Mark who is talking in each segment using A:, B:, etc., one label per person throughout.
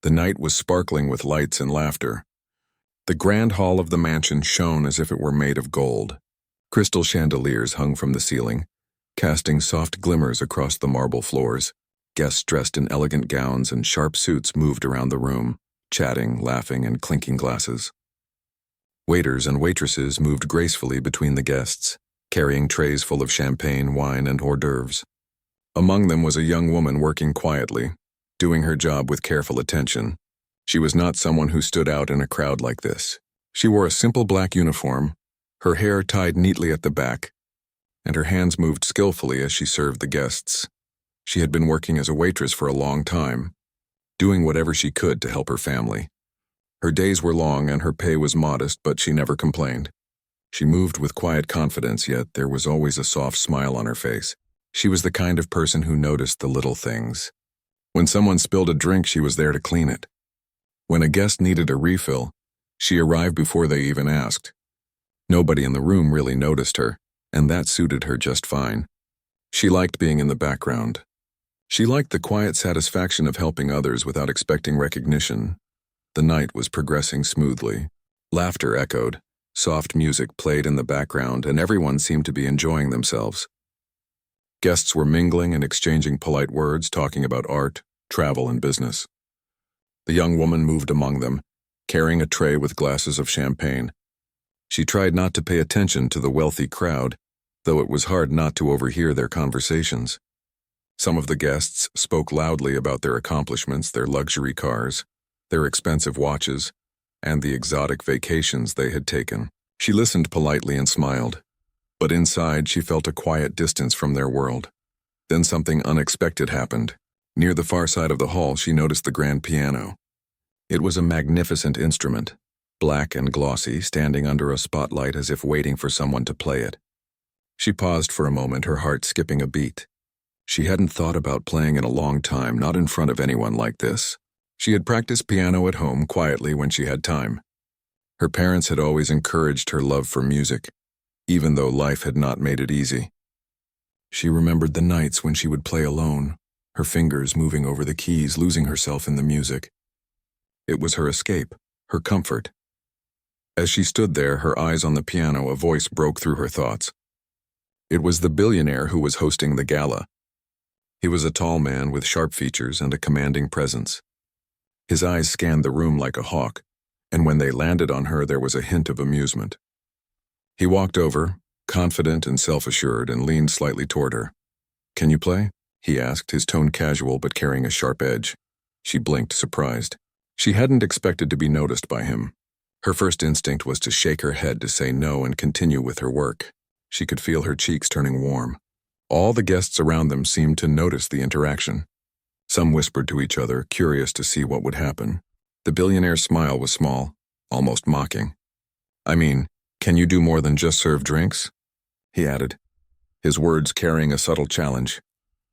A: The night was sparkling with lights and laughter. The grand hall of the mansion shone as if it were made of gold. Crystal chandeliers hung from the ceiling, casting soft glimmers across the marble floors. Guests dressed in elegant gowns and sharp suits moved around the room, chatting, laughing, and clinking glasses. Waiters and waitresses moved gracefully between the guests, carrying trays full of champagne, wine, and hors d'oeuvres. Among them was a young woman working quietly, doing her job with careful attention. She was not someone who stood out in a crowd like this. She wore a simple black uniform, her hair tied neatly at the back, and her hands moved skillfully as she served the guests. She had been working as a waitress for a long time, doing whatever she could to help her family. Her days were long and her pay was modest, but she never complained. She moved with quiet confidence, yet there was always a soft smile on her face. She was the kind of person who noticed the little things. When someone spilled a drink, she was there to clean it. When a guest needed a refill, she arrived before they even asked. Nobody in the room really noticed her, and that suited her just fine. She liked being in the background. She liked the quiet satisfaction of helping others without expecting recognition. The night was progressing smoothly. Laughter echoed, soft music played in the background, and everyone seemed to be enjoying themselves. Guests were mingling and exchanging polite words, talking about art, travel, and business. The young woman moved among them, carrying a tray with glasses of champagne. She tried not to pay attention to the wealthy crowd, though it was hard not to overhear their conversations. Some of the guests spoke loudly about their accomplishments, their luxury cars, their expensive watches, and the exotic vacations they had taken. She listened politely and smiled, but inside she felt a quiet distance from their world. Then something unexpected happened. Near the far side of the hall, she noticed the grand piano. It was a magnificent instrument, black and glossy, standing under a spotlight as if waiting for someone to play it. She paused for a moment, her heart skipping a beat. She hadn't thought about playing in a long time, not in front of anyone like this. She had practiced piano at home quietly when she had time. Her parents had always encouraged her love for music, even though life had not made it easy. She remembered the nights when she would play alone, her fingers moving over the keys, losing herself in the music. It was her escape, her comfort. As she stood there, her eyes on the piano, a voice broke through her thoughts. It was the billionaire who was hosting the gala. He was a tall man with sharp features and a commanding presence. His eyes scanned the room like a hawk, and when they landed on her, there was a hint of amusement. He walked over, confident and self-assured, and leaned slightly toward her. "Can you play?" he asked, his tone casual but carrying a sharp edge. She blinked, surprised. She hadn't expected to be noticed by him. Her first instinct was to shake her head to say no and continue with her work. She could feel her cheeks turning warm. All the guests around them seemed to notice the interaction. Some whispered to each other, curious to see what would happen. The billionaire's smile was small, almost mocking. "I mean, can you do more than just serve drinks?" he added, his words carrying a subtle challenge.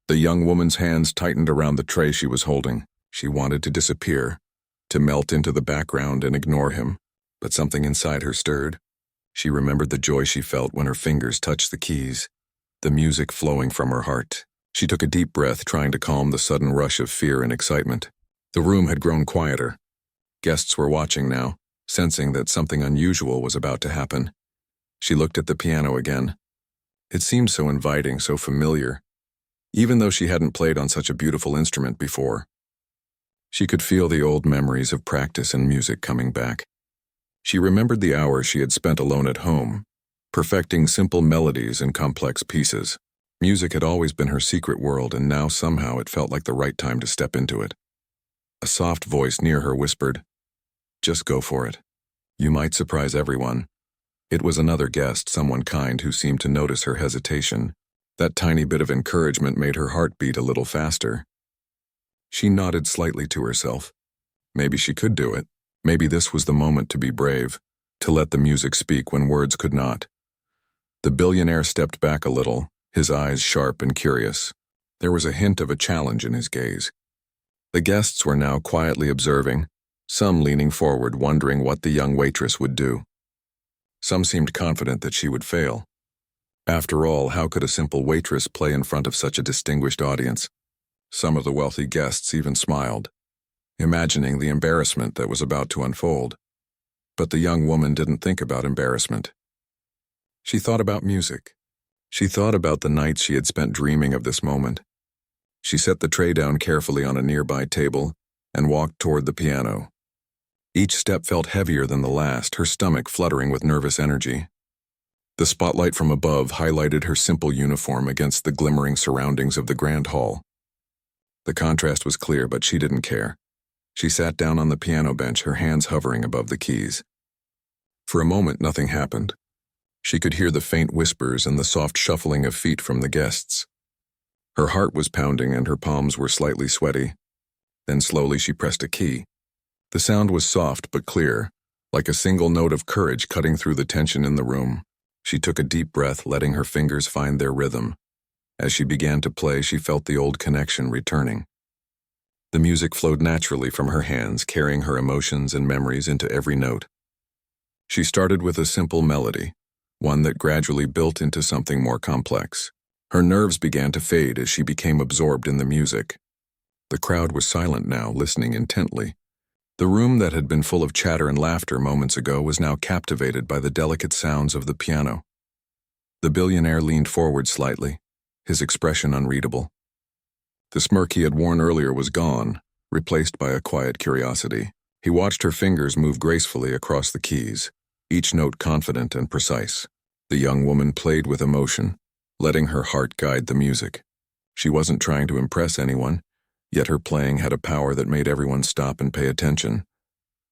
A: The young woman's hands tightened around the tray she was holding. She wanted to disappear, to melt into the background and ignore him, but something inside her stirred. She remembered the joy she felt when her fingers touched the keys, the music flowing from her heart. She took a deep breath, trying to calm the sudden rush of fear and excitement. The room had grown quieter. Guests were watching now, sensing that something unusual was about to happen. She looked at the piano again. It seemed so inviting, so familiar, even though she hadn't played on such a beautiful instrument before. She could feel the old memories of practice and music coming back. She remembered the hours she had spent alone at home, perfecting simple melodies and complex pieces. Music had always been her secret world, and now somehow it felt like the right time to step into it. A soft voice near her whispered, "Just go for it. You might surprise everyone." It was another guest, someone kind, who seemed to notice her hesitation. That tiny bit of encouragement made her heart beat a little faster. She nodded slightly to herself. Maybe she could do it. Maybe this was the moment to be brave, to let the music speak when words could not. The billionaire stepped back a little, his eyes sharp and curious. There was a hint of a challenge in his gaze. The guests were now quietly observing, some leaning forward, wondering what the young waitress would do. Some seemed confident that she would fail. After all, how could a simple waitress play in front of such a distinguished audience? Some of the wealthy guests even smiled. imagining the embarrassment that was about to unfold. But the young woman didn't think about embarrassment. She thought about music. She thought about the nights she had spent dreaming of this moment. She set the tray down carefully on a nearby table and walked toward the piano. Each step felt heavier than the last, her stomach fluttering with nervous energy. The spotlight from above highlighted her simple uniform against the glimmering surroundings of the grand hall. The contrast was clear, but she didn't care. She sat down on the piano bench, her hands hovering above the keys. For a moment, nothing happened. She could hear the faint whispers and the soft shuffling of feet from the guests. Her heart was pounding and her palms were slightly sweaty. Then slowly she pressed a key. The sound was soft but clear, like a single note of courage cutting through the tension in the room. She took a deep breath, letting her fingers find their rhythm. As she began to play, she felt the old connection returning. The music flowed naturally from her hands, carrying her emotions and memories into every note. She started with a simple melody, one that gradually built into something more complex. Her nerves began to fade as she became absorbed in the music. The crowd was silent now, listening intently. The room that had been full of chatter and laughter moments ago was now captivated by the delicate sounds of the piano. The billionaire leaned forward slightly, his expression unreadable. The smirk he had worn earlier was gone, replaced by a quiet curiosity. He watched her fingers move gracefully across the keys, each note confident and precise. The young woman played with emotion, letting her heart guide the music. She wasn't trying to impress anyone, yet her playing had a power that made everyone stop and pay attention.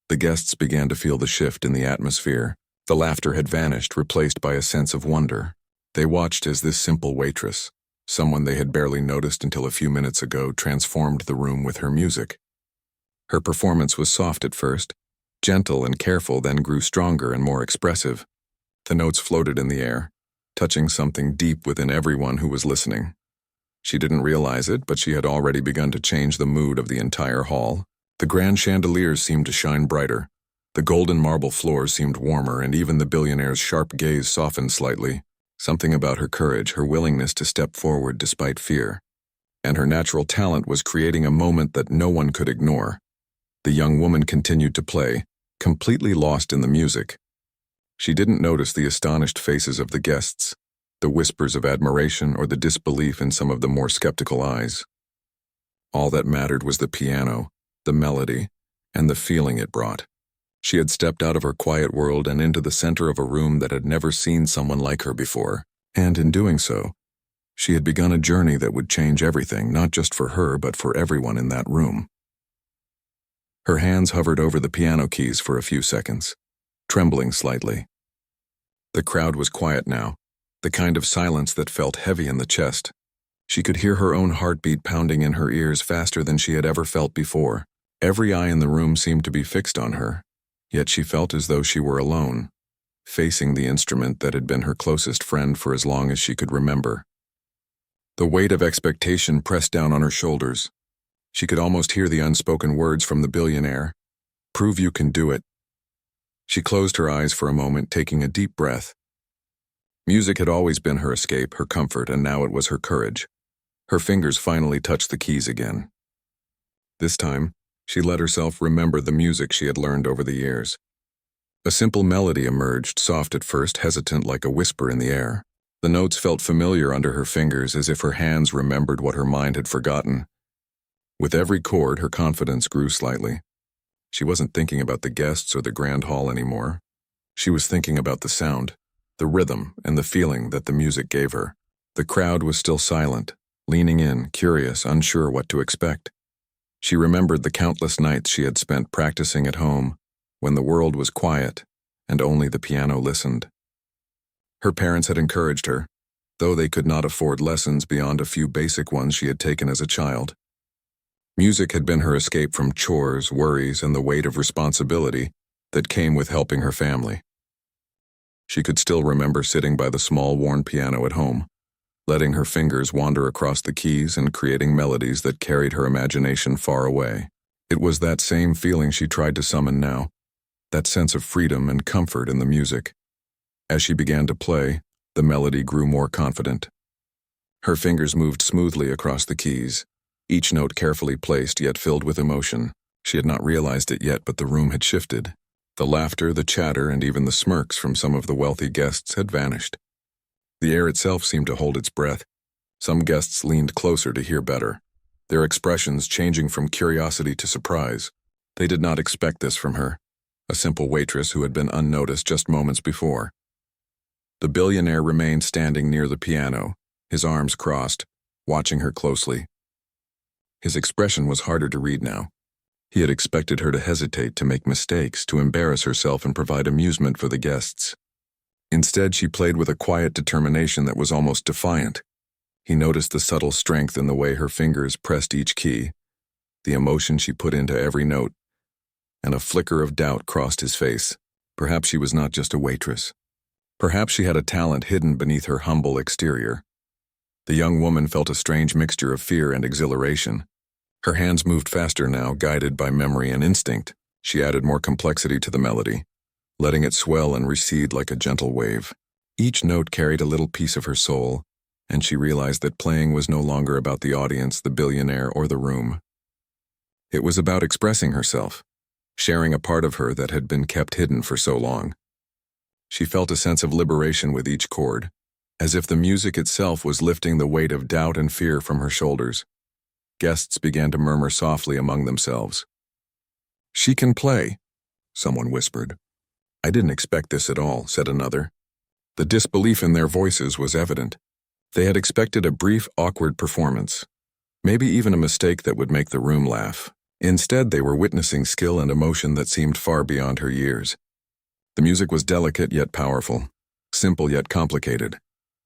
A: The guests began to feel the shift in the atmosphere. The laughter had vanished, replaced by a sense of wonder. They watched as this simple waitress, someone they had barely noticed until a few minutes ago, transformed the room with her music. Her performance was soft at first, gentle and careful, then grew stronger and more expressive. The notes floated in the air, touching something deep within everyone who was listening. She didn't realize it, but she had already begun to change the mood of the entire hall. The grand chandeliers seemed to shine brighter. The golden marble floors seemed warmer, and even the billionaire's sharp gaze softened slightly. Something about her courage, her willingness to step forward despite fear, and her natural talent was creating a moment that no one could ignore. The young woman continued to play, completely lost in the music. She didn't notice the astonished faces of the guests, the whispers of admiration, or the disbelief in some of the more skeptical eyes. All that mattered was the piano, the melody, and the feeling it brought. She had stepped out of her quiet world and into the center of a room that had never seen someone like her before, and in doing so, she had begun a journey that would change everything, not just for her, but for everyone in that room. Her hands hovered over the piano keys for a few seconds, trembling slightly. The crowd was quiet now, the kind of silence that felt heavy in the chest. She could hear her own heartbeat pounding in her ears faster than she had ever felt before. Every eye in the room seemed to be fixed on her, yet she felt as though she were alone, facing the instrument that had been her closest friend for as long as she could remember. The weight of expectation pressed down on her shoulders. She could almost hear the unspoken words from the billionaire. "Prove you can do it." She closed her eyes for a moment, taking a deep breath. Music had always been her escape, her comfort, and now it was her courage. Her fingers finally touched the keys again. This time, she let herself remember the music she had learned over the years. A simple melody emerged, soft at first, hesitant like a whisper in the air. The notes felt familiar under her fingers, as if her hands remembered what her mind had forgotten. With every chord, her confidence grew slightly. She wasn't thinking about the guests or the grand hall anymore. She was thinking about the sound, the rhythm, and the feeling that the music gave her. The crowd was still silent, leaning in, curious, unsure what to expect. She remembered the countless nights she had spent practicing at home, when the world was quiet and only the piano listened. Her parents had encouraged her, though they could not afford lessons beyond a few basic ones she had taken as a child. Music had been her escape from chores, worries, and the weight of responsibility that came with helping her family. She could still remember sitting by the small, worn piano at home, letting her fingers wander across the keys and creating melodies that carried her imagination far away. It was that same feeling she tried to summon now, that sense of freedom and comfort in the music. As she began to play, the melody grew more confident. Her fingers moved smoothly across the keys, each note carefully placed yet filled with emotion. She had not realized it yet, but the room had shifted. The laughter, the chatter, and even the smirks from some of the wealthy guests had vanished. The air itself seemed to hold its breath. Some guests leaned closer to hear better, their expressions changing from curiosity to surprise. They did not expect this from her, a simple waitress who had been unnoticed just moments before. The billionaire remained standing near the piano, his arms crossed, watching her closely. His expression was harder to read now. He had expected her to hesitate, to make mistakes, to embarrass herself and provide amusement for the guests. Instead, she played with a quiet determination that was almost defiant. He noticed the subtle strength in the way her fingers pressed each key, the emotion she put into every note, and a flicker of doubt crossed his face. Perhaps she was not just a waitress. Perhaps she had a talent hidden beneath her humble exterior. The young woman felt a strange mixture of fear and exhilaration. Her hands moved faster now, guided by memory and instinct. She added more complexity to the melody, letting it swell and recede like a gentle wave. Each note carried a little piece of her soul, and she realized that playing was no longer about the audience, the billionaire, or the room. It was about expressing herself, sharing a part of her that had been kept hidden for so long. She felt a sense of liberation with each chord, as if the music itself was lifting the weight of doubt and fear from her shoulders. Guests began to murmur softly among themselves. "She can play," someone whispered. "I didn't expect this at all," said another. The disbelief in their voices was evident. They had expected a brief, awkward performance, maybe even a mistake that would make the room laugh. Instead, they were witnessing skill and emotion that seemed far beyond her years. The music was delicate yet powerful, simple yet complicated,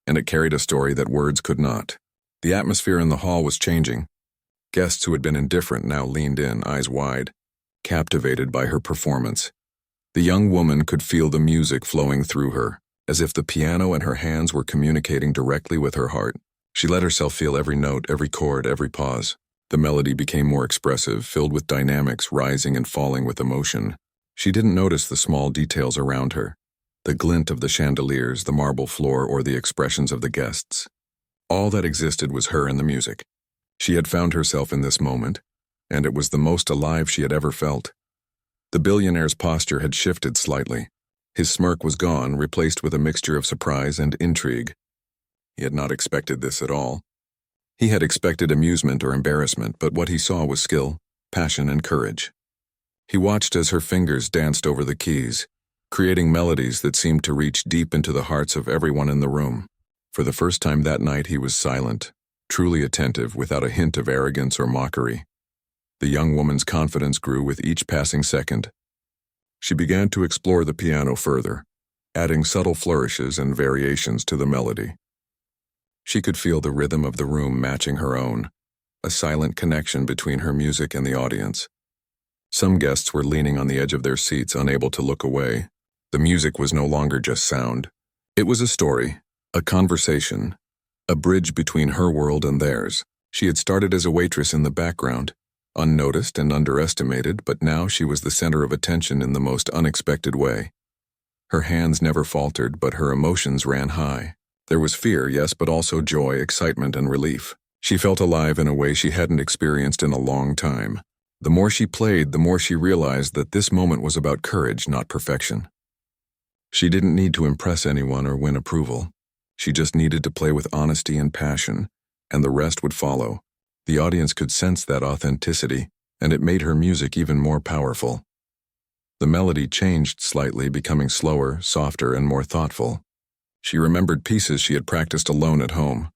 A: and it carried a story that words could not. The atmosphere in the hall was changing. Guests who had been indifferent now leaned in, eyes wide, captivated by her performance. The young woman could feel the music flowing through her, as if the piano and her hands were communicating directly with her heart. She let herself feel every note, every chord, every pause. The melody became more expressive, filled with dynamics rising and falling with emotion. She didn't notice the small details around her, the glint of the chandeliers, the marble floor, or the expressions of the guests. All that existed was her and the music. She had found herself in this moment, and it was the most alive she had ever felt. The billionaire's posture had shifted slightly. His smirk was gone, replaced with a mixture of surprise and intrigue. He had not expected this at all. He had expected amusement or embarrassment, but what he saw was skill, passion, and courage. He watched as her fingers danced over the keys, creating melodies that seemed to reach deep into the hearts of everyone in the room. For the first time that night, he was silent, truly attentive, without a hint of arrogance or mockery. The young woman's confidence grew with each passing second. She began to explore the piano further, adding subtle flourishes and variations to the melody. She could feel the rhythm of the room matching her own, a silent connection between her music and the audience. Some guests were leaning on the edge of their seats, unable to look away. The music was no longer just sound. It was a story, a conversation, a bridge between her world and theirs. She had started as a waitress in the background, unnoticed and underestimated, but now she was the center of attention in the most unexpected way. Her hands never faltered, but her emotions ran high. There was fear, yes, but also joy, excitement, and relief. She felt alive in a way she hadn't experienced in a long time. The more she played, the more she realized that this moment was about courage, not perfection. She didn't need to impress anyone or win approval. She just needed to play with honesty and passion, and the rest would follow. The audience could sense that authenticity, and it made her music even more powerful. The melody changed slightly, becoming slower, softer, and more thoughtful. She remembered pieces she had practiced alone at home,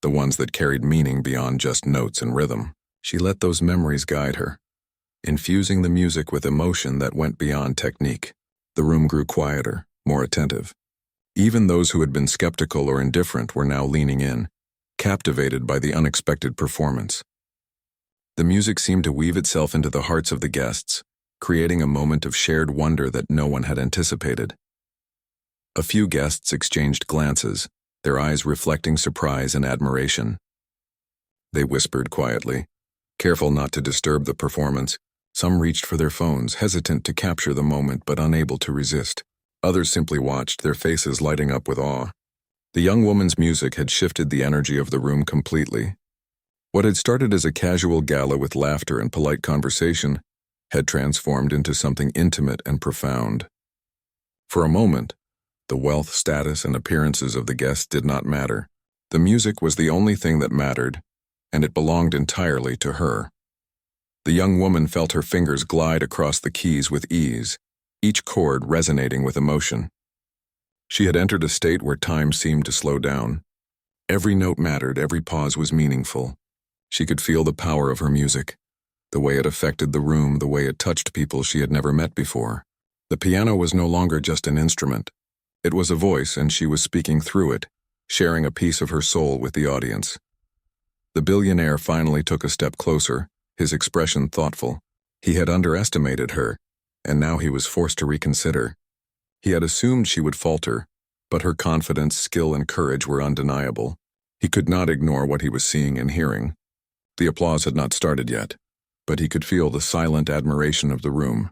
A: the ones that carried meaning beyond just notes and rhythm. She let those memories guide her, infusing the music with emotion that went beyond technique. The room grew quieter, more attentive. Even those who had been skeptical or indifferent were now leaning in, captivated by the unexpected performance. The music seemed to weave itself into the hearts of the guests, creating a moment of shared wonder that no one had anticipated. A few guests exchanged glances, their eyes reflecting surprise and admiration. They whispered quietly, careful not to disturb the performance. Some reached for their phones, hesitant to capture the moment but unable to resist. Others simply watched, their faces lighting up with awe. The young woman's music had shifted the energy of the room completely. What had started as a casual gala with laughter and polite conversation had transformed into something intimate and profound. For a moment, the wealth, status, and appearances of the guests did not matter. The music was the only thing that mattered, and it belonged entirely to her. The young woman felt her fingers glide across the keys with ease, each chord resonating with emotion. She had entered a state where time seemed to slow down. Every note mattered, every pause was meaningful. She could feel the power of her music, the way it affected the room, the way it touched people she had never met before. The piano was no longer just an instrument. It was a voice, and she was speaking through it, sharing a piece of her soul with the audience. The billionaire finally took a step closer, his expression thoughtful. He had underestimated her, and now he was forced to reconsider. He had assumed she would falter, but her confidence, skill, and courage were undeniable. He could not ignore what he was seeing and hearing. The applause had not started yet, but he could feel the silent admiration of the room,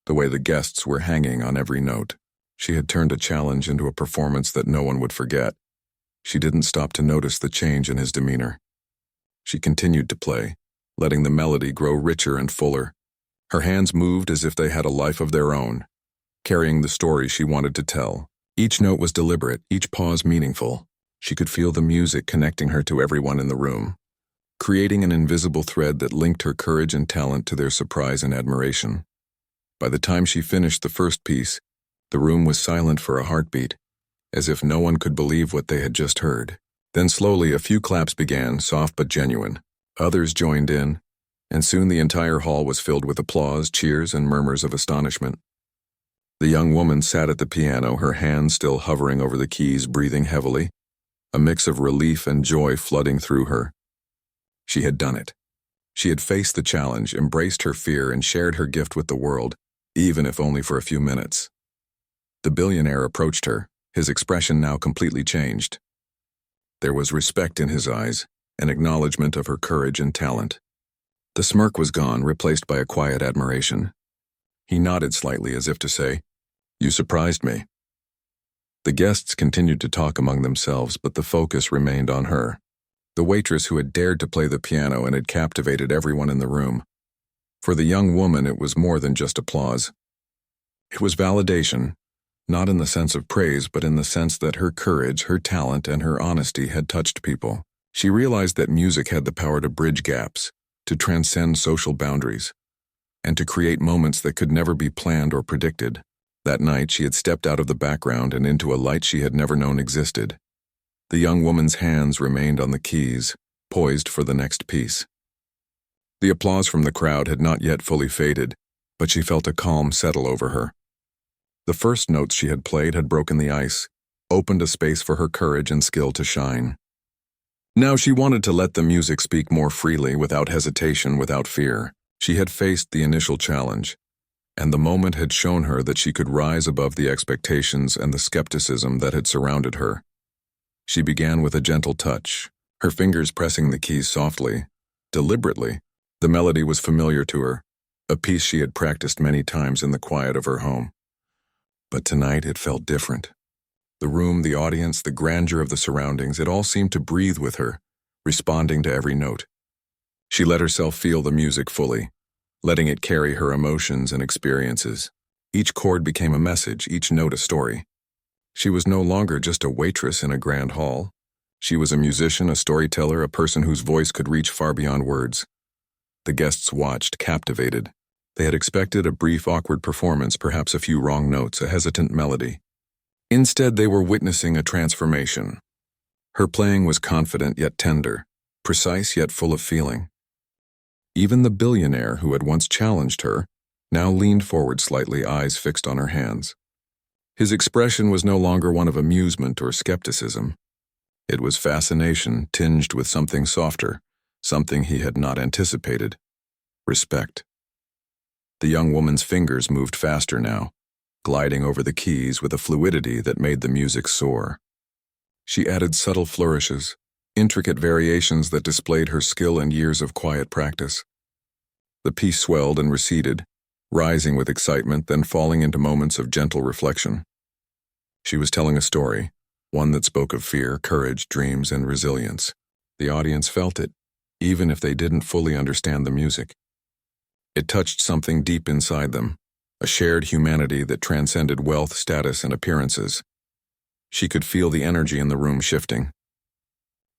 A: the way the guests were hanging on every note. She had turned a challenge into a performance that no one would forget. She didn't stop to notice the change in his demeanor. She continued to play, letting the melody grow richer and fuller. Her hands moved as if they had a life of their own, carrying the story she wanted to tell. Each note was deliberate, each pause meaningful. She could feel the music connecting her to everyone in the room, creating an invisible thread that linked her courage and talent to their surprise and admiration. By the time she finished the first piece, the room was silent for a heartbeat, as if no one could believe what they had just heard. Then slowly a few claps began, soft but genuine. Others joined in, and soon the entire hall was filled with applause, cheers, and murmurs of astonishment. The young woman sat at the piano, her hands still hovering over the keys, breathing heavily, a mix of relief and joy flooding through her. She had done it. She had faced the challenge, embraced her fear, and shared her gift with the world, even if only for a few minutes. The billionaire approached her, his expression now completely changed. There was respect in his eyes, an acknowledgement of her courage and talent. The smirk was gone, replaced by a quiet admiration. He nodded slightly as if to say, "You surprised me." The guests continued to talk among themselves, but the focus remained on her, the waitress who had dared to play the piano and had captivated everyone in the room. For the young woman, it was more than just applause. It was validation, not in the sense of praise, but in the sense that her courage, her talent, and her honesty had touched people. She realized that music had the power to bridge gaps, to transcend social boundaries, and to create moments that could never be planned or predicted. That night, she had stepped out of the background and into a light she had never known existed. The young woman's hands remained on the keys, poised for the next piece. The applause from the crowd had not yet fully faded, but she felt a calm settle over her. The first notes she had played had broken the ice, opened a space for her courage and skill to shine. Now she wanted to let the music speak more freely, without hesitation, without fear. She had faced the initial challenge, and the moment had shown her that she could rise above the expectations and the skepticism that had surrounded her. She began with a gentle touch, her fingers pressing the keys softly, deliberately. The melody was familiar to her, a piece she had practiced many times in the quiet of her home. But tonight it felt different. The room, the audience, the grandeur of the surroundings, it all seemed to breathe with her, responding to every note. She let herself feel the music fully, letting it carry her emotions and experiences. Each chord became a message, each note a story. She was no longer just a waitress in a grand hall. She was a musician, a storyteller, a person whose voice could reach far beyond words. The guests watched, captivated. They had expected a brief, awkward performance, perhaps a few wrong notes, a hesitant melody. Instead, they were witnessing a transformation. Her playing was confident yet tender, precise yet full of feeling. Even the billionaire who had once challenged her now leaned forward slightly, eyes fixed on her hands. His expression was no longer one of amusement or skepticism. It was fascination tinged with something softer, something he had not anticipated: respect. The young woman's fingers moved faster now, gliding over the keys with a fluidity that made the music soar. She added subtle flourishes, intricate variations that displayed her skill and years of quiet practice. The piece swelled and receded, rising with excitement, then falling into moments of gentle reflection. She was telling a story, one that spoke of fear, courage, dreams, and resilience. The audience felt it, even if they didn't fully understand the music. It touched something deep inside them, a shared humanity that transcended wealth, status, and appearances. She could feel the energy in the room shifting.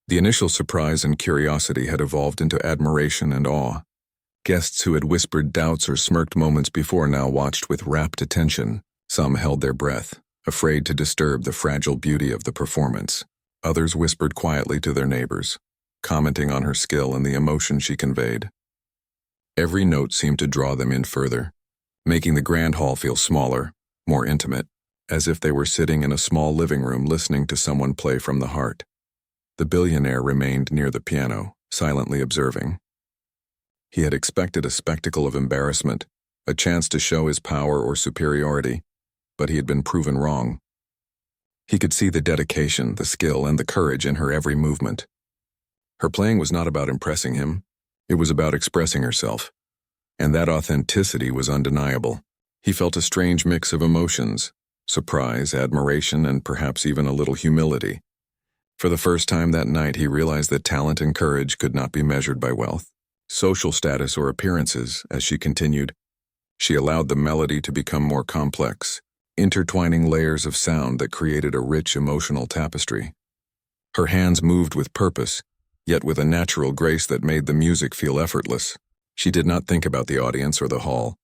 A: The initial surprise and curiosity had evolved into admiration and awe. Guests who had whispered doubts or smirked moments before now watched with rapt attention. Some held their breath, afraid to disturb the fragile beauty of the performance. Others whispered quietly to their neighbors, commenting on her skill and the emotion she conveyed. Every note seemed to draw them in further, making the grand hall feel smaller, more intimate, as if they were sitting in a small living room listening to someone play from the heart. The billionaire remained near the piano, silently observing. He had expected a spectacle of embarrassment, a chance to show his power or superiority, but he had been proven wrong. He could see the dedication, the skill, and the courage in her every movement. Her playing was not about impressing him, it was about expressing herself, and that authenticity was undeniable. He felt a strange mix of emotions, surprise, admiration, and perhaps even a little humility. For the first time that night, he realized that talent and courage could not be measured by wealth, social status, or appearances. As she continued, she allowed the melody to become more complex, intertwining layers of sound that created a rich emotional tapestry. Her hands moved with purpose, yet with a natural grace that made the music feel effortless. She did not think about the audience or the hall.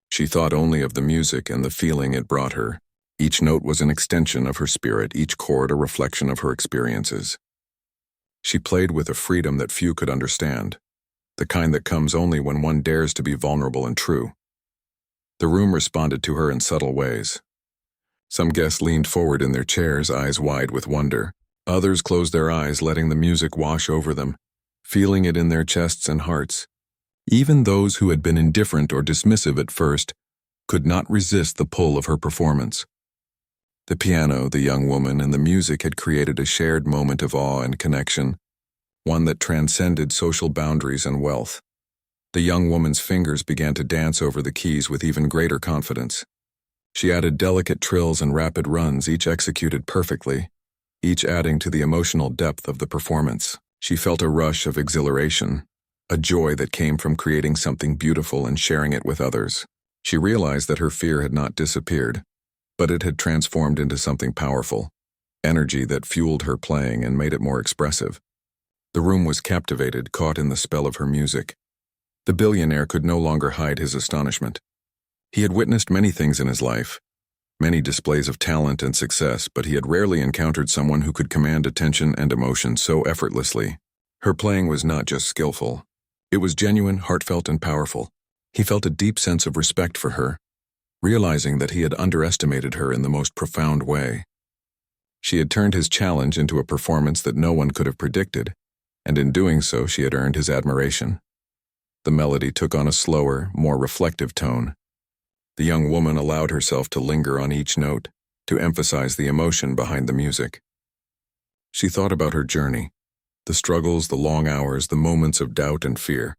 A: She thought only of the music and the feeling it brought her. Each note was an extension of her spirit, each chord a reflection of her experiences. She played with a freedom that few could understand, the kind that comes only when one dares to be vulnerable and true. The room responded to her in subtle ways. Some guests leaned forward in their chairs, eyes wide with wonder. Others closed their eyes, letting the music wash over them, feeling it in their chests and hearts. Even those who had been indifferent or dismissive at first could not resist the pull of her performance. The piano, the young woman, and the music had created a shared moment of awe and connection, one that transcended social boundaries and wealth. The young woman's fingers began to dance over the keys with even greater confidence. She added delicate trills and rapid runs, each executed perfectly, each adding to the emotional depth of the performance. She felt a rush of exhilaration, a joy that came from creating something beautiful and sharing it with others. She realized that her fear had not disappeared, but it had transformed into something powerful, energy that fueled her playing and made it more expressive. The room was captivated, caught in the spell of her music. The billionaire could no longer hide his astonishment. He had witnessed many things in his life, many displays of talent and success, but he had rarely encountered someone who could command attention and emotion so effortlessly. Her playing was not just skillful. It was genuine, heartfelt, and powerful. He felt a deep sense of respect for her, realizing that he had underestimated her in the most profound way. She had turned his challenge into a performance that no one could have predicted, and in doing so, she had earned his admiration. The melody took on a slower, more reflective tone. The young woman allowed herself to linger on each note, to emphasize the emotion behind the music. She thought about her journey, the struggles, the long hours, the moments of doubt and fear,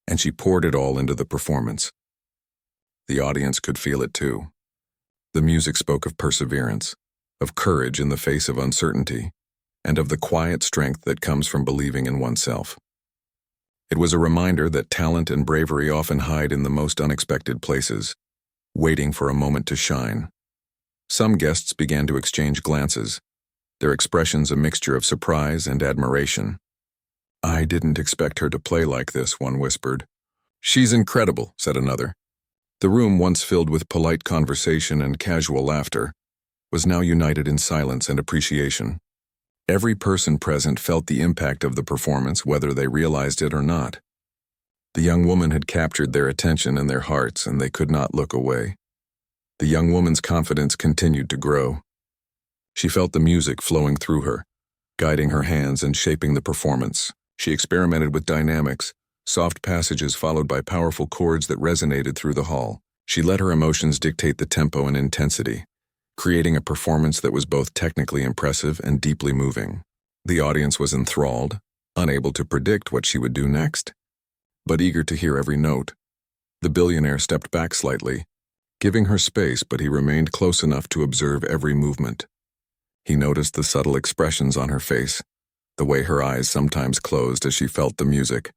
A: and she poured it all into the performance. The audience could feel it too. The music spoke of perseverance, of courage in the face of uncertainty, and of the quiet strength that comes from believing in oneself. It was a reminder that talent and bravery often hide in the most unexpected places, waiting for a moment to shine. Some guests began to exchange glances, their expressions a mixture of surprise and admiration. "I didn't expect her to play like this," one whispered. "She's incredible," said another. The room, once filled with polite conversation and casual laughter, was now united in silence and appreciation. Every person present felt the impact of the performance, whether they realized it or not. The young woman had captured their attention and their hearts, and they could not look away. The young woman's confidence continued to grow. She felt the music flowing through her, guiding her hands and shaping the performance. She experimented with dynamics, soft passages followed by powerful chords that resonated through the hall. She let her emotions dictate the tempo and intensity, creating a performance that was both technically impressive and deeply moving. The audience was enthralled, unable to predict what she would do next, but eager to hear every note. The billionaire stepped back slightly, giving her space, but he remained close enough to observe every movement. He noticed the subtle expressions on her face, the way her eyes sometimes closed as she felt the music,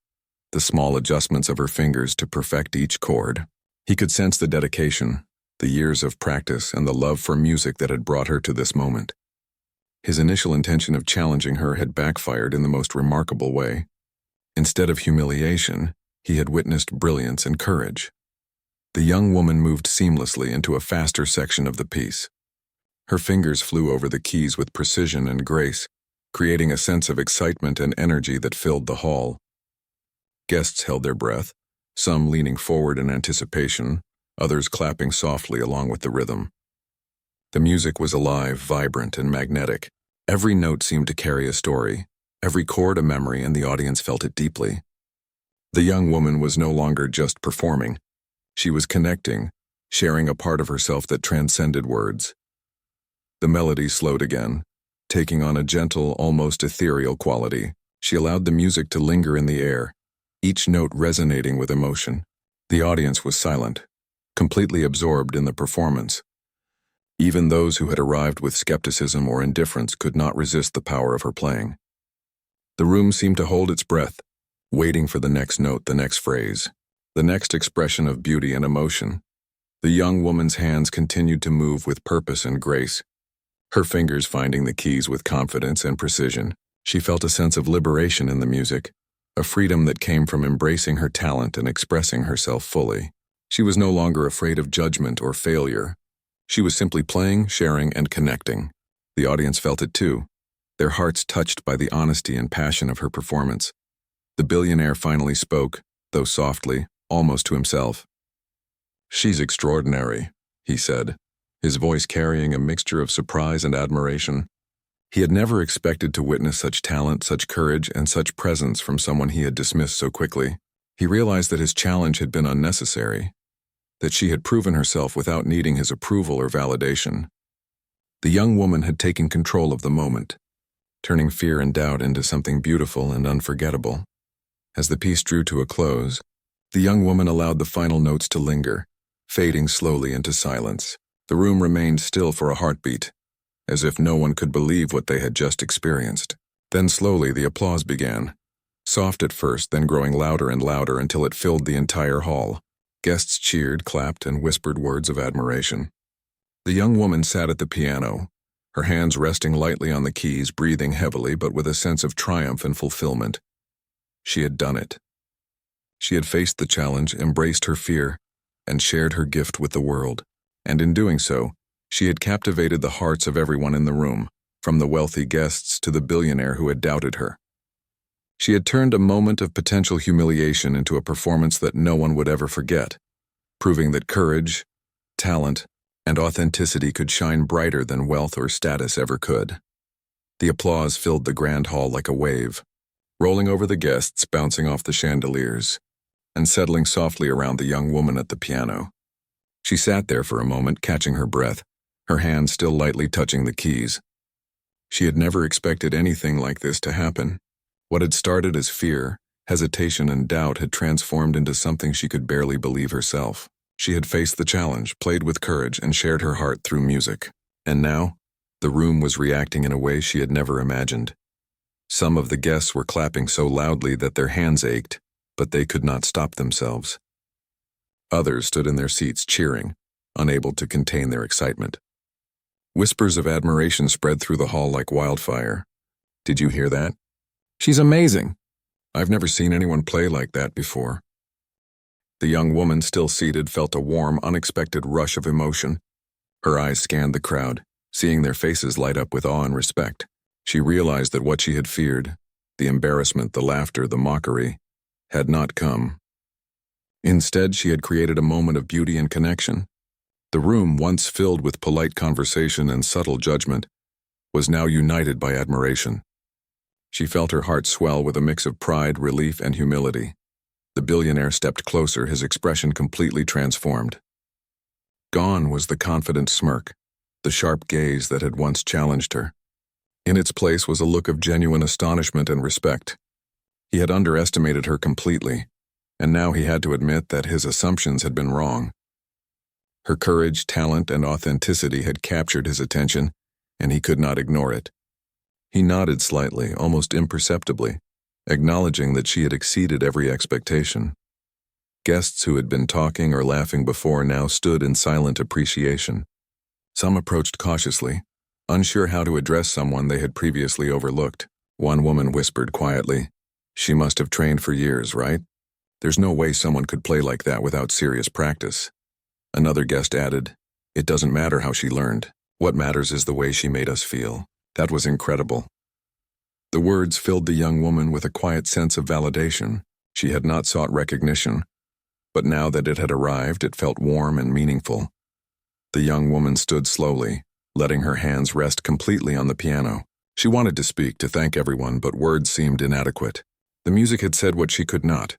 A: the small adjustments of her fingers to perfect each chord. He could sense the dedication, the years of practice, and the love for music that had brought her to this moment. His initial intention of challenging her had backfired in the most remarkable way. Instead of humiliation, he had witnessed brilliance and courage. The young woman moved seamlessly into a faster section of the piece. Her fingers flew over the keys with precision and grace, creating a sense of excitement and energy that filled the hall. Guests held their breath, some leaning forward in anticipation, others clapping softly along with the rhythm. The music was alive, vibrant, and magnetic. Every note seemed to carry a story, every chord a memory, and the audience felt it deeply. The young woman was no longer just performing. She was connecting, sharing a part of herself that transcended words. The melody slowed again, taking on a gentle, almost ethereal quality. She allowed the music to linger in the air, each note resonating with emotion. The audience was silent, completely absorbed in the performance. Even those who had arrived with skepticism or indifference could not resist the power of her playing. The room seemed to hold its breath, waiting for the next note, the next phrase, the next expression of beauty and emotion. The young woman's hands continued to move with purpose and grace, her fingers finding the keys with confidence and precision. She felt a sense of liberation in the music, a freedom that came from embracing her talent and expressing herself fully. She was no longer afraid of judgment or failure. She was simply playing, sharing, and connecting. The audience felt it too, their hearts touched by the honesty and passion of her performance. The billionaire finally spoke, though softly, almost to himself. "She's extraordinary," he said, his voice carrying a mixture of surprise and admiration. He had never expected to witness such talent, such courage, and such presence from someone he had dismissed so quickly. He realized that his challenge had been unnecessary, that she had proven herself without needing his approval or validation. The young woman had taken control of the moment, turning fear and doubt into something beautiful and unforgettable. As the piece drew to a close, the young woman allowed the final notes to linger, fading slowly into silence. The room remained still for a heartbeat, as if no one could believe what they had just experienced. Then slowly the applause began, soft at first, then growing louder and louder until it filled the entire hall. Guests cheered, clapped, and whispered words of admiration. The young woman sat at the piano, her hands resting lightly on the keys, breathing heavily but with a sense of triumph and fulfillment. She had done it. She had faced the challenge, embraced her fear, and shared her gift with the world. And in doing so, she had captivated the hearts of everyone in the room, from the wealthy guests to the billionaire who had doubted her. She had turned a moment of potential humiliation into a performance that no one would ever forget, proving that courage, talent, and authenticity could shine brighter than wealth or status ever could. The applause filled the grand hall like a wave, rolling over the guests, bouncing off the chandeliers, and settling softly around the young woman at the piano. She sat there for a moment, catching her breath, her hand still lightly touching the keys. She had never expected anything like this to happen. What had started as fear, hesitation, and doubt had transformed into something she could barely believe herself. She had faced the challenge, played with courage, and shared her heart through music. And now, the room was reacting in a way she had never imagined. Some of the guests were clapping so loudly that their hands ached, but they could not stop themselves. Others stood in their seats cheering, unable to contain their excitement. Whispers of admiration spread through the hall like wildfire. "Did you hear that? She's amazing. I've never seen anyone play like that before." The young woman, still seated, felt a warm, unexpected rush of emotion. Her eyes scanned the crowd, seeing their faces light up with awe and respect. She realized that what she had feared, the embarrassment, the laughter, the mockery, had not come. Instead, she had created a moment of beauty and connection. The room, once filled with polite conversation and subtle judgment, was now united by admiration. She felt her heart swell with a mix of pride, relief, and humility. The billionaire stepped closer, his expression completely transformed. Gone was the confident smirk, the sharp gaze that had once challenged her. In its place was a look of genuine astonishment and respect. He had underestimated her completely, and now he had to admit that his assumptions had been wrong. Her courage, talent, and authenticity had captured his attention, and he could not ignore it. He nodded slightly, almost imperceptibly, acknowledging that she had exceeded every expectation. Guests who had been talking or laughing before now stood in silent appreciation. Some approached cautiously, unsure how to address someone they had previously overlooked. One woman whispered quietly, "She must have trained for years, right? There's no way someone could play like that without serious practice." Another guest added, "It doesn't matter how she learned. What matters is the way she made us feel. That was incredible." The words filled the young woman with a quiet sense of validation. She had not sought recognition, but now that it had arrived, it felt warm and meaningful. The young woman stood slowly, letting her hands rest completely on the piano. She wanted to speak, to thank everyone, but words seemed inadequate. The music had said what she could not.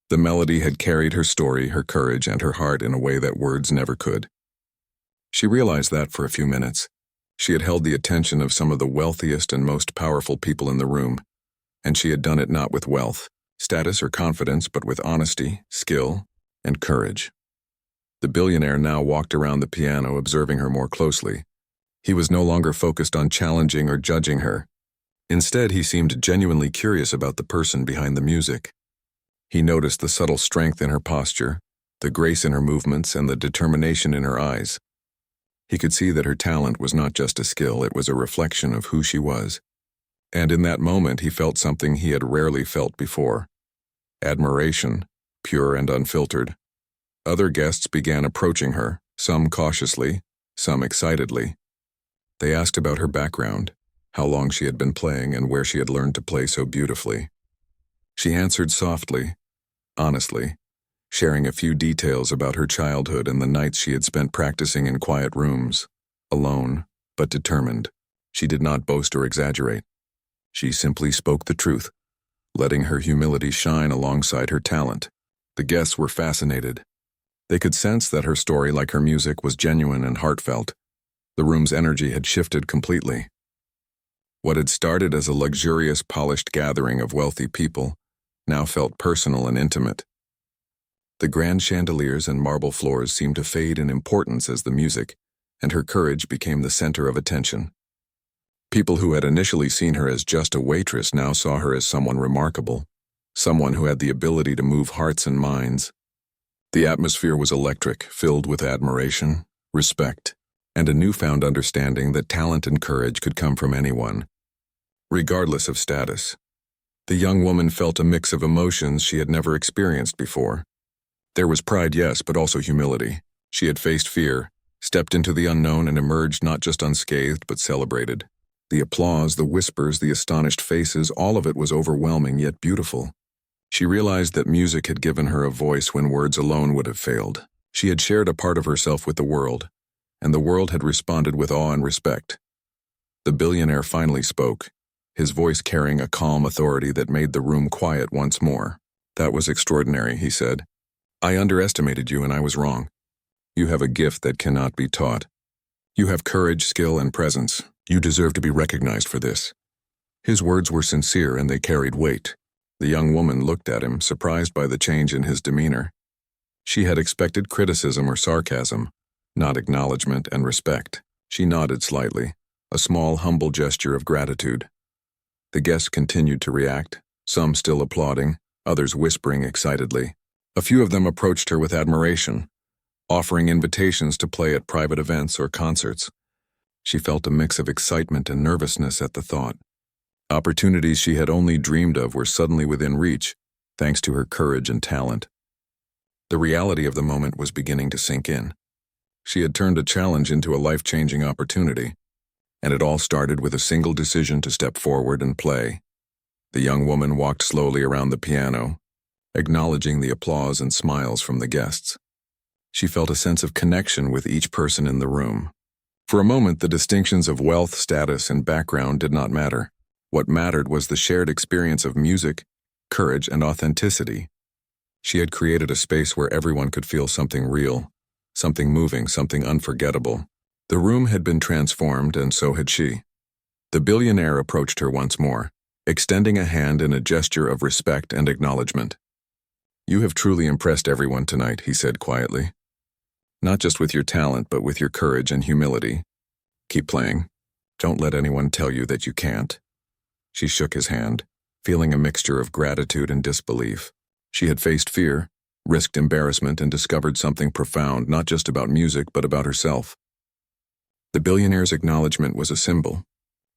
A: The melody had carried her story, her courage, and her heart in a way that words never could. She realized that for a few minutes. She had held the attention of some of the wealthiest and most powerful people in the room, and she had done it not with wealth, status, or confidence, but with honesty, skill, and courage. The billionaire now walked around the piano, observing her more closely. He was no longer focused on challenging or judging her. Instead, he seemed genuinely curious about the person behind the music. He noticed the subtle strength in her posture, the grace in her movements, and the determination in her eyes. He could see that her talent was not just a skill, it was a reflection of who she was. And in that moment, he felt something he had rarely felt before: admiration, pure and unfiltered. Other guests began approaching her, some cautiously, some excitedly. They asked about her background, how long she had been playing, and where she had learned to play so beautifully. She answered softly, honestly, sharing a few details about her childhood and the nights she had spent practicing in quiet rooms, alone, but determined. She did not boast or exaggerate. She simply spoke the truth, letting her humility shine alongside her talent. The guests were fascinated. They could sense that her story, like her music, was genuine and heartfelt. The room's energy had shifted completely. What had started as a luxurious, polished gathering of wealthy people now felt personal and intimate. The grand chandeliers and marble floors seemed to fade in importance as the music and her courage became the center of attention. People who had initially seen her as just a waitress now saw her as someone remarkable, someone who had the ability to move hearts and minds. The atmosphere was electric, filled with admiration, respect, and a newfound understanding that talent and courage could come from anyone, regardless of status. The young woman felt a mix of emotions she had never experienced before. There was pride, yes, but also humility. She had faced fear, stepped into the unknown, and emerged not just unscathed, but celebrated. The applause, the whispers, the astonished faces, all of it was overwhelming yet beautiful. She realized that music had given her a voice when words alone would have failed. She had shared a part of herself with the world, and the world had responded with awe and respect. The billionaire finally spoke, his voice carrying a calm authority that made the room quiet once more. "That was extraordinary," he said. "I underestimated you, and I was wrong. You have a gift that cannot be taught. You have courage, skill, and presence. You deserve to be recognized for this." His words were sincere, and they carried weight. The young woman looked at him, surprised by the change in his demeanor. She had expected criticism or sarcasm, not acknowledgement and respect. She nodded slightly, a small, humble gesture of gratitude. The guests continued to react, some still applauding, others whispering excitedly. A few of them approached her with admiration, offering invitations to play at private events or concerts. She felt a mix of excitement and nervousness at the thought. Opportunities she had only dreamed of were suddenly within reach, thanks to her courage and talent. The reality of the moment was beginning to sink in. She had turned a challenge into a life-changing opportunity, and it all started with a single decision to step forward and play. The young woman walked slowly around the piano, acknowledging the applause and smiles from the guests. She felt a sense of connection with each person in the room. For a moment, the distinctions of wealth, status, and background did not matter. What mattered was the shared experience of music, courage, and authenticity. She had created a space where everyone could feel something real, something moving, something unforgettable. The room had been transformed, and so had she. The billionaire approached her once more, extending a hand in a gesture of respect and acknowledgement. "You have truly impressed everyone tonight," he said quietly. "Not just with your talent, but with your courage and humility. Keep playing. Don't let anyone tell you that you can't." She shook his hand, feeling a mixture of gratitude and disbelief. She had faced fear, risked embarrassment, and discovered something profound, not just about music, but about herself. The billionaire's acknowledgement was a symbol,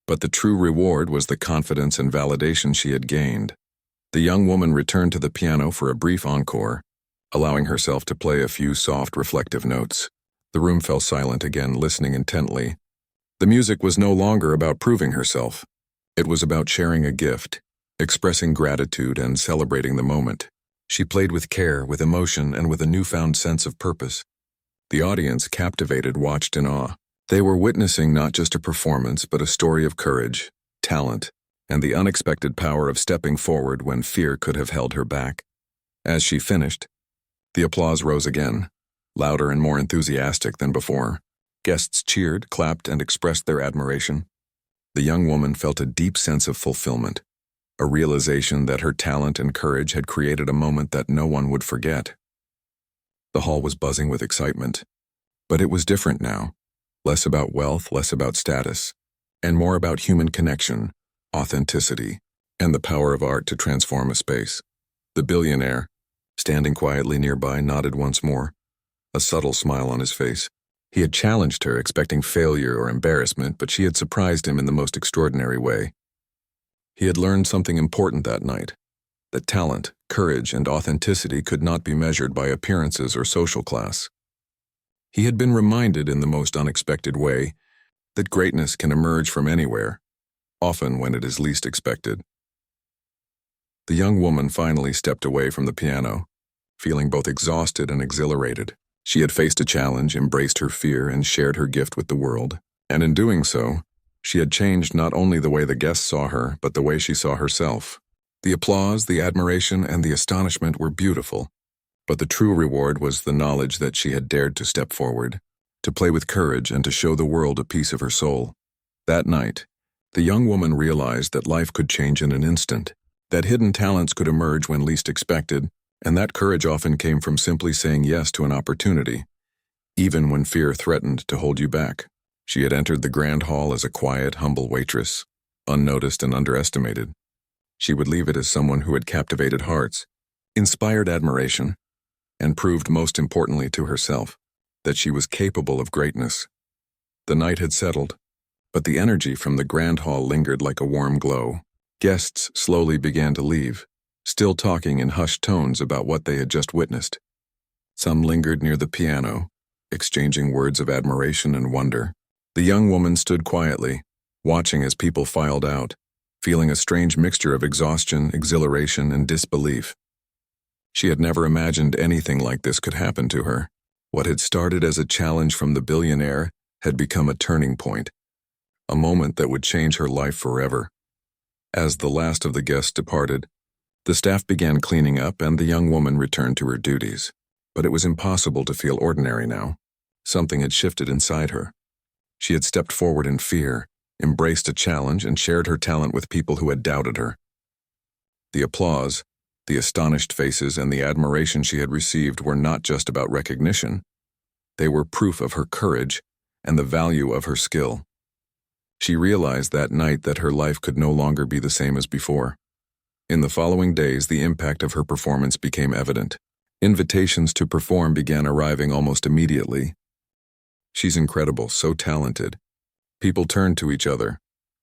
A: but the true reward was the confidence and validation she had gained. The young woman returned to the piano for a brief encore, allowing herself to play a few soft, reflective notes. The room fell silent again, listening intently. The music was no longer about proving herself. It was about sharing a gift, expressing gratitude, and celebrating the moment. She played with care, with emotion, and with a newfound sense of purpose. The audience, captivated, watched in awe. They were witnessing not just a performance, but a story of courage, talent, and the unexpected power of stepping forward when fear could have held her back. As she finished, the applause rose again, louder and more enthusiastic than before. Guests cheered, clapped, and expressed their admiration. The young woman felt a deep sense of fulfillment, a realization that her talent and courage had created a moment that no one would forget. The hall was buzzing with excitement, but it was different now. Less about wealth, less about status, and more about human connection, authenticity, and the power of art to transform a space. The billionaire, standing quietly nearby, nodded once more, a subtle smile on his face. He had challenged her, expecting failure or embarrassment, but she had surprised him in the most extraordinary way. He had learned something important that night, that talent, courage, and authenticity could not be measured by appearances or social class. He had been reminded in the most unexpected way that greatness can emerge from anywhere, often when it is least expected. The young woman finally stepped away from the piano, feeling both exhausted and exhilarated. She had faced a challenge, embraced her fear, and shared her gift with the world. And in doing so, she had changed not only the way the guests saw her, but the way she saw herself. The applause, the admiration, and the astonishment were beautiful, but the true reward was the knowledge that she had dared to step forward, to play with courage, and to show the world a piece of her soul. That night, the young woman realized that life could change in an instant, that hidden talents could emerge when least expected, and that courage often came from simply saying yes to an opportunity, even when fear threatened to hold you back. She had entered the grand hall as a quiet, humble waitress, unnoticed and underestimated. She would leave it as someone who had captivated hearts, inspired admiration, and proved most importantly to herself that she was capable of greatness. The night had settled, but the energy from the grand hall lingered like a warm glow. Guests slowly began to leave, still talking in hushed tones about what they had just witnessed. Some lingered near the piano, exchanging words of admiration and wonder. The young woman stood quietly, watching as people filed out, feeling a strange mixture of exhaustion, exhilaration, and disbelief. She had never imagined anything like this could happen to her. What had started as a challenge from the billionaire had become a turning point, a moment that would change her life forever. As the last of the guests departed, the staff began cleaning up and the young woman returned to her duties. But it was impossible to feel ordinary now. Something had shifted inside her. She had stepped forward in fear, embraced a challenge, and shared her talent with people who had doubted her. The applause, the astonished faces, and the admiration she had received were not just about recognition. They were proof of her courage and the value of her skill. She realized that night that her life could no longer be the same as before. In the following days, the impact of her performance became evident. Invitations to perform began arriving almost immediately. "She's incredible, so talented." People turned to each other,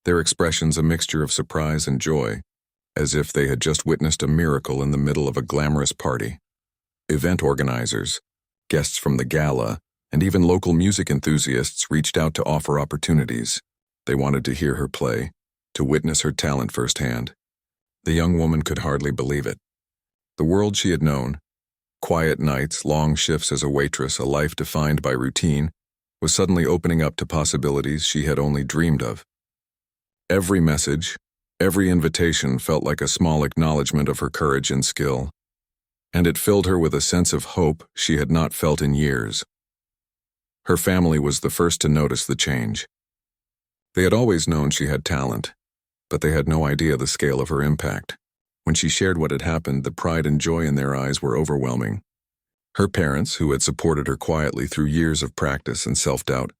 A: their expressions a mixture of surprise and joy, as if they had just witnessed a miracle in the middle of a glamorous party. Event organizers, guests from the gala, and even local music enthusiasts reached out to offer opportunities. They wanted to hear her play, to witness her talent firsthand. The young woman could hardly believe it. The world she had known, quiet nights, long shifts as a waitress, a life defined by routine, was suddenly opening up to possibilities she had only dreamed of. Every message, every invitation felt like a small acknowledgement of her courage and skill, and it filled her with a sense of hope she had not felt in years. Her family was the first to notice the change. They had always known she had talent, but they had no idea the scale of her impact. When she shared what had happened, the pride and joy in their eyes were overwhelming. Her parents, who had supported her quietly through years of practice and self-doubt,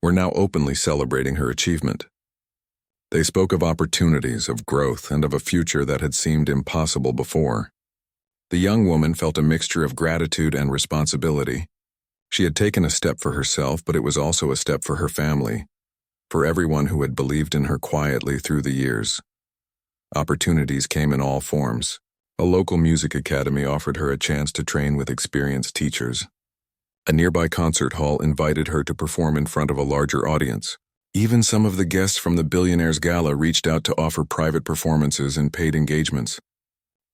A: were now openly celebrating her achievement. They spoke of opportunities, of growth, and of a future that had seemed impossible before. The young woman felt a mixture of gratitude and responsibility. She had taken a step for herself, but it was also a step for her family, for everyone who had believed in her quietly through the years. Opportunities came in all forms. A local music academy offered her a chance to train with experienced teachers. A nearby concert hall invited her to perform in front of a larger audience. Even some of the guests from the Billionaire's gala reached out to offer private performances and paid engagements.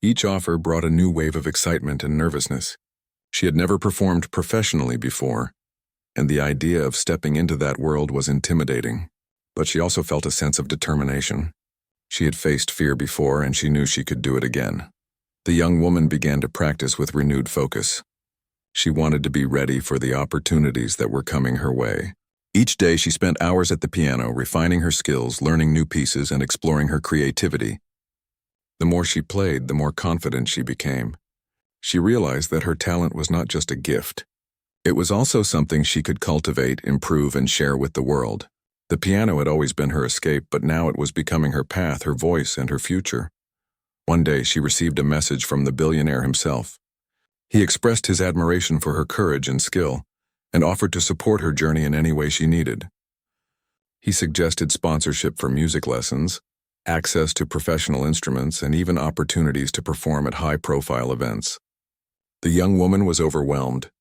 A: Each offer brought a new wave of excitement and nervousness. She had never performed professionally before, and the idea of stepping into that world was intimidating. But she also felt a sense of determination. She had faced fear before, and she knew she could do it again. The young woman began to practice with renewed focus. She wanted to be ready for the opportunities that were coming her way. Each day she spent hours at the piano, refining her skills, learning new pieces, and exploring her creativity. The more she played, the more confident she became. She realized that her talent was not just a gift. It was also something she could cultivate, improve, and share with the world. The piano had always been her escape, but now it was becoming her path, her voice, and her future. One day she received a message from the billionaire himself. He expressed his admiration for her courage and skill, and offered to support her journey in any way she needed. He suggested sponsorship for music lessons, access to professional instruments, and even opportunities to perform at high-profile events. The young woman was overwhelmed.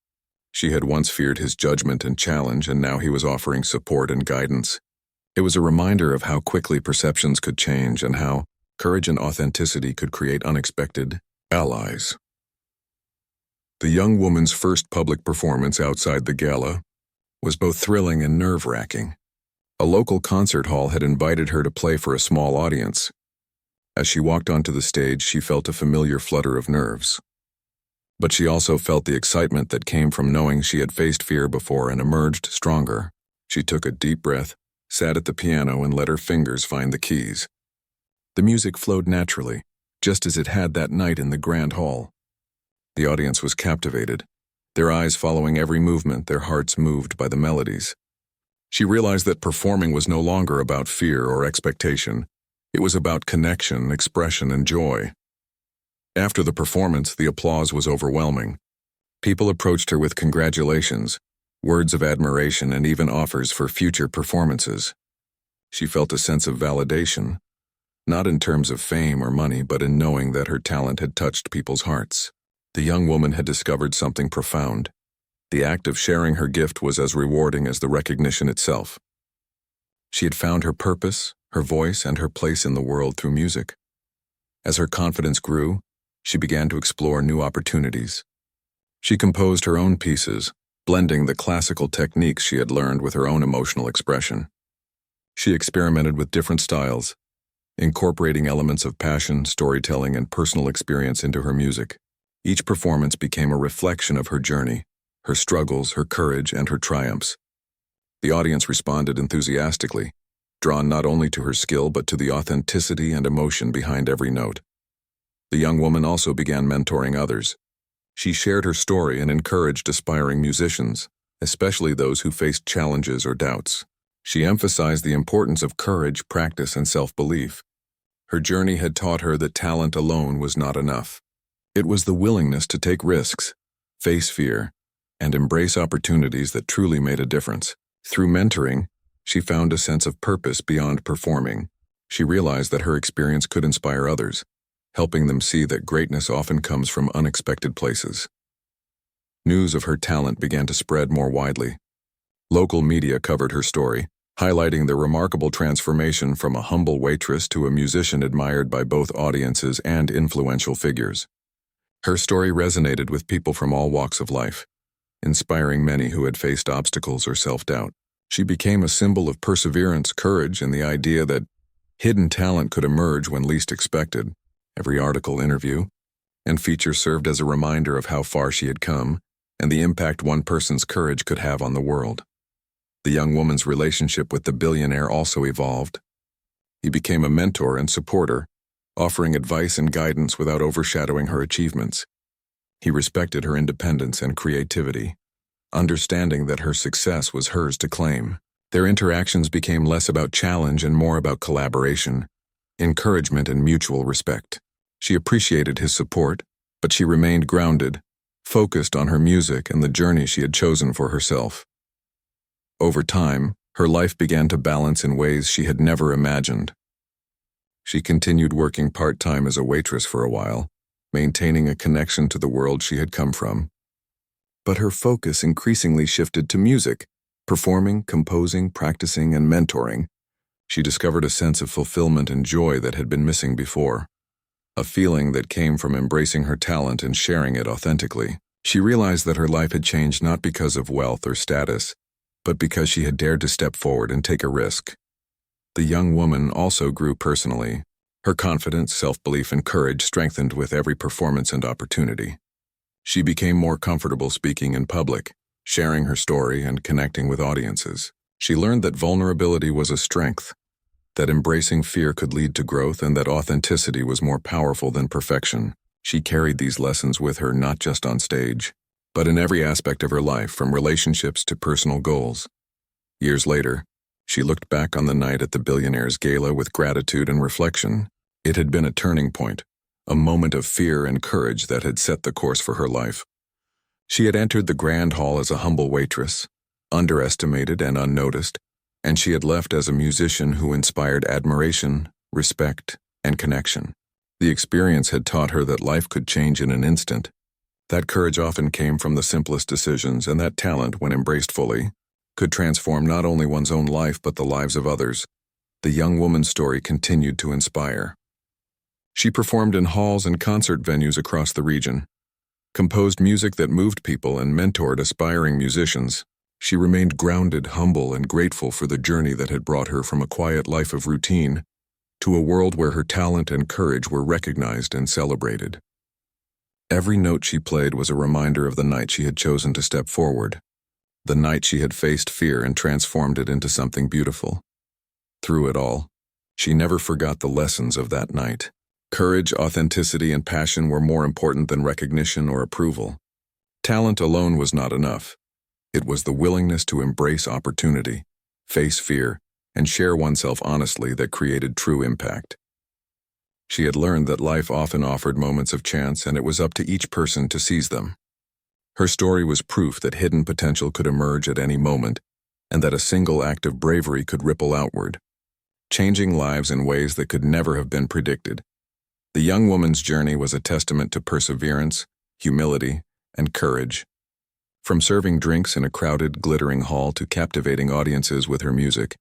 A: She had once feared his judgment and challenge, and now he was offering support and guidance. It was a reminder of how quickly perceptions could change and how courage and authenticity could create unexpected allies. The young woman's first public performance outside the gala was both thrilling and nerve-wracking. A local concert hall had invited her to play for a small audience. As she walked onto the stage, she felt a familiar flutter of nerves. But she also felt the excitement that came from knowing she had faced fear before and emerged stronger. She took a deep breath, sat at the piano, and let her fingers find the keys. The music flowed naturally, just as it had that night in the grand hall. The audience was captivated, their eyes following every movement, their hearts moved by the melodies. She realized that performing was no longer about fear or expectation. It was about connection, expression, and joy. After the performance, the applause was overwhelming. People approached her with congratulations, words of admiration, and even offers for future performances. She felt a sense of validation, not in terms of fame or money, but in knowing that her talent had touched people's hearts. The young woman had discovered something profound. The act of sharing her gift was as rewarding as the recognition itself. She had found her purpose, her voice, and her place in the world through music. As her confidence grew, she began to explore new opportunities. She composed her own pieces, blending the classical techniques she had learned with her own emotional expression. She experimented with different styles, incorporating elements of passion, storytelling, and personal experience into her music. Each performance became a reflection of her journey, her struggles, her courage, and her triumphs. The audience responded enthusiastically, drawn not only to her skill but to the authenticity and emotion behind every note. The young woman also began mentoring others. She shared her story and encouraged aspiring musicians, especially those who faced challenges or doubts. She emphasized the importance of courage, practice, and self-belief. Her journey had taught her that talent alone was not enough. It was the willingness to take risks, face fear, and embrace opportunities that truly made a difference. Through mentoring, she found a sense of purpose beyond performing. She realized that her experience could inspire others, helping them see that greatness often comes from unexpected places. News of her talent began to spread more widely. Local media covered her story, highlighting the remarkable transformation from a humble waitress to a musician admired by both audiences and influential figures. Her story resonated with people from all walks of life, inspiring many who had faced obstacles or self-doubt. She became a symbol of perseverance, courage, and the idea that hidden talent could emerge when least expected. Every article, interview, and feature served as a reminder of how far she had come and the impact one person's courage could have on the world. The young woman's relationship with the billionaire also evolved. He became a mentor and supporter, offering advice and guidance without overshadowing her achievements. He respected her independence and creativity, understanding that her success was hers to claim. Their interactions became less about challenge and more about collaboration, encouragement, and mutual respect. She appreciated his support, but she remained grounded, focused on her music and the journey she had chosen for herself. Over time, her life began to balance in ways she had never imagined. She continued working part-time as a waitress for a while, maintaining a connection to the world she had come from. But her focus increasingly shifted to music, performing, composing, practicing, and mentoring. She discovered a sense of fulfillment and joy that had been missing before, a feeling that came from embracing her talent and sharing it authentically. She realized that her life had changed not because of wealth or status, but because she had dared to step forward and take a risk. The young woman also grew personally. Her confidence, self-belief, and courage strengthened with every performance and opportunity. She became more comfortable speaking in public, sharing her story and connecting with audiences. She learned that vulnerability was a strength, that embracing fear could lead to growth, and that authenticity was more powerful than perfection. She carried these lessons with her not just on stage, but in every aspect of her life, from relationships to personal goals. Years later, she looked back on the night at the Billionaire's gala with gratitude and reflection. It had been a turning point, a moment of fear and courage that had set the course for her life. She had entered the grand hall as a humble waitress, underestimated and unnoticed, and she had left as a musician who inspired admiration, respect, and connection. The experience had taught her that life could change in an instant, that courage often came from the simplest decisions, and that talent, when embraced fully, could transform not only one's own life but the lives of others. The young woman's story continued to inspire. She performed in halls and concert venues across the region, composed music that moved people, and mentored aspiring musicians. She remained grounded, humble, and grateful for the journey that had brought her from a quiet life of routine to a world where her talent and courage were recognized and celebrated. Every note she played was a reminder of the night she had chosen to step forward, the night she had faced fear and transformed it into something beautiful. Through it all, she never forgot the lessons of that night. Courage, authenticity, and passion were more important than recognition or approval. Talent alone was not enough. It was the willingness to embrace opportunity, face fear, and share oneself honestly that created true impact. She had learned that life often offered moments of chance, and it was up to each person to seize them. Her story was proof that hidden potential could emerge at any moment, and that a single act of bravery could ripple outward, changing lives in ways that could never have been predicted. The young woman's journey was a testament to perseverance, humility, and courage. From serving drinks in a crowded, glittering hall to captivating audiences with her music,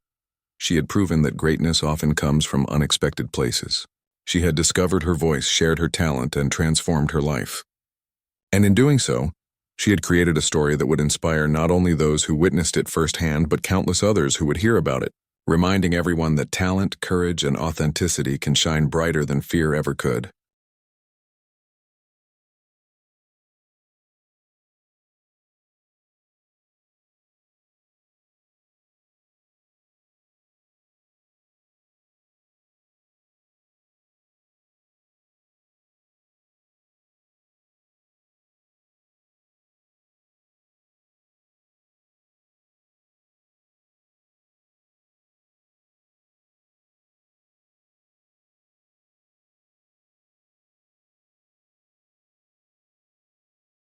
A: she had proven that greatness often comes from unexpected places. She had discovered her voice, shared her talent, and transformed her life. And in doing so, she had created a story that would inspire not only those who witnessed it firsthand, but countless others who would hear about it, reminding everyone that talent, courage, and authenticity can shine brighter than fear ever could.